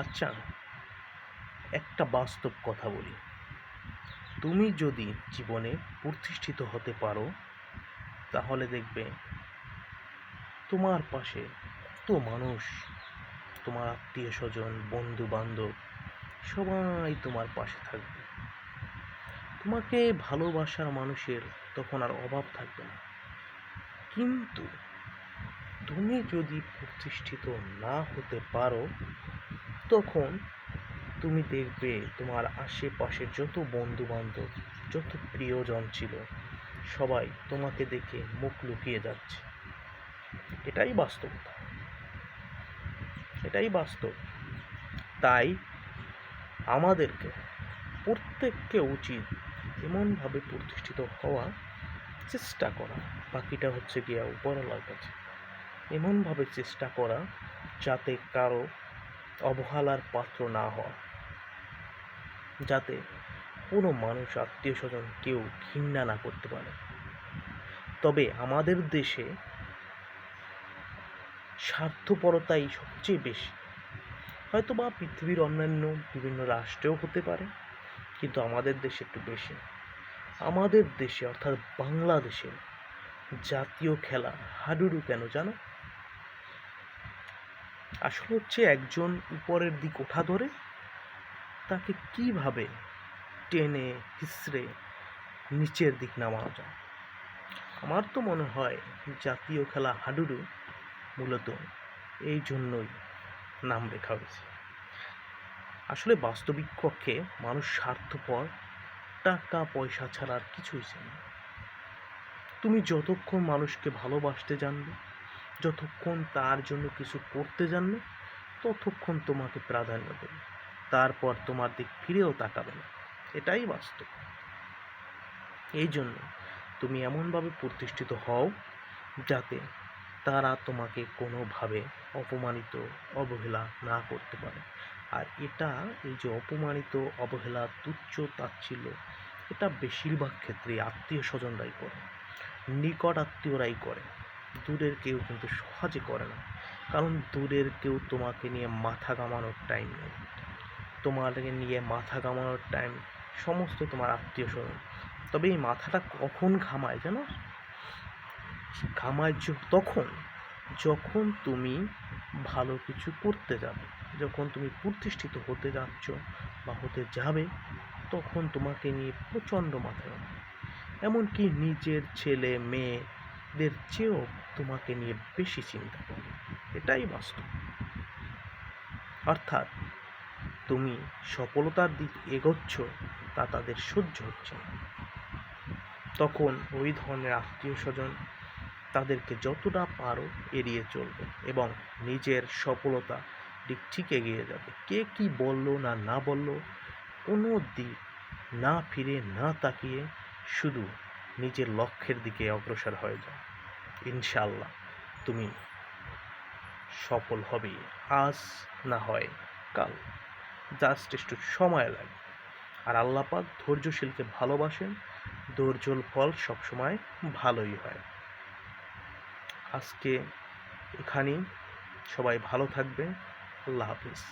আচ্ছা, একটা বাস্তব কথা বলি। তুমি যদি জীবনে প্রতিষ্ঠিত হতে পারো, তাহলে দেখবে তোমার পাশে কত মানুষ, তোমার আত্মীয়স্বজন, বন্ধু-বান্ধব সবাই তোমার পাশে থাকবে। তোমাকে ভালোবাসার মানুষের তখন আর অভাব থাকবে না। কিন্তু তুমি যদি প্রতিষ্ঠিত না হতে পারো, তখন তুমি দেখবে তোমার আশেপাশে যত বন্ধু-বান্ধব, যত প্রিয়জন ছিল, সবাই তোমাকে দেখে মুখ লুকিয়ে যাচ্ছে। এটাই বাস্তবতা, এটাই বাস্তব। তাই আমাদেরকে প্রত্যেককে উচিত এমনভাবে প্রতিষ্ঠিত হওয়া, চেষ্টা করা। বাকিটা হচ্ছে গিয়া উপরওয়ালার কাছে। এমনভাবে চেষ্টা করা যাতে কারো অবহেলার পাত্র না হওয়া, যাতে কোনো মানুষ, আত্মীয়স্বজন কেউ ঘৃণা না করতে পারে। তবে আমাদের দেশে স্বার্থপরতাই সবচেয়ে বেশি। হয়তোবা পৃথিবীর অন্যান্য বিভিন্ন রাষ্ট্রেও হতে পারে, কিন্তু আমাদের দেশে একটু বেশি। আমাদের দেশে অর্থাৎ বাংলাদেশে জাতীয় খেলা হাডুডু কেন জানো? আসলে হচ্ছে একজন উপরের দিক ওঠা ধরে তাকে কিভাবে টেনে হিসড়ে নিচের দিক নামানো যায়। আমার তো মনে হয় জাতীয় খেলা হাডুডু মূলত এই জন্যই নাম লেখা হয়েছে। আসলে বাস্তবিক পক্ষে মানুষ স্বার্থপর, টাকা পয়সা ছাড়া আর কিছুই চায় না। তুমি যতক্ষণ মানুষকে ভালোবাসতে জানবে, যতক্ষণ তার জন্য কিছু করতে জানবে, ততক্ষণ তোমাকে প্রাধান্য দেবে। তারপর তোমার দিক ফিরেও তাকাবে না। এটাই বাস্তব। এই জন্য তুমি এমনভাবে প্রতিষ্ঠিত হও যাতে তারা তোমাকে কোনোভাবে অপমানিত, অবহেলা না করতে পারে। আর এই যে অপমানিত, অবহেলা, তুচ্ছ তাচ্ছিল্য, এটা বেশিরভাগ ক্ষেত্রে আত্মীয় স্বজনরাই করে, নিকট আত্মীয়রাই করে। দূরের কেউ কিন্তু সহজে করে না। কারণ দূরের কেউ তোমাকে নিয়ে মাথা ঘামানোর টাইম নেই। তোমাকে নিয়ে মাথা ঘামানোর টাইম সমস্ত তোমার আত্মীয় স্বজন। তবে এই মাথাটা কখন ঘামায় জানো? ঘামায় তখন, যখন তুমি ভালো কিছু করতে যাবে, যখন তুমি প্রতিষ্ঠিত হতে যাচ্ছ বা হতে যাবে, তখন তোমাকে নিয়ে প্রচণ্ড মাথা ঘামায়। এমনকি নিজের ছেলে মেয়েদের চেয়েও তোমাকে নিয়ে বেশি চিন্তা করে। এটাই বাস্তব। অর্থাৎ তুমি সফলতার দিক এগোচ্ছ, তা তাদের সহ্য হচ্ছে না। তখন ওই ধরনের আত্মীয় স্বজন তাদেরকে যতটা পারো এড়িয়ে চলবে এবং নিজের সফলতা দিক ঠিক এগিয়ে যাবে। কে কি বললো না না বললো, কোনো দিক না ফিরে না তাকিয়ে শুধু নিজের লক্ষ্যের দিকে অগ্রসর হয়ে যাও। ইনশাআল্লাহ তুমি সফল হবেই, আজ না হয় কাল। জাস্ট একটু সময় লাগে। আর আল্লাহ পাক ধৈর্যশীলকে ভালোবাসেন। ধৈর্যর ফল সবসময় ভালোই হয়। আজকে এখানেই। সবাই ভালো থাকবে। আল্লাহ হাফিজ।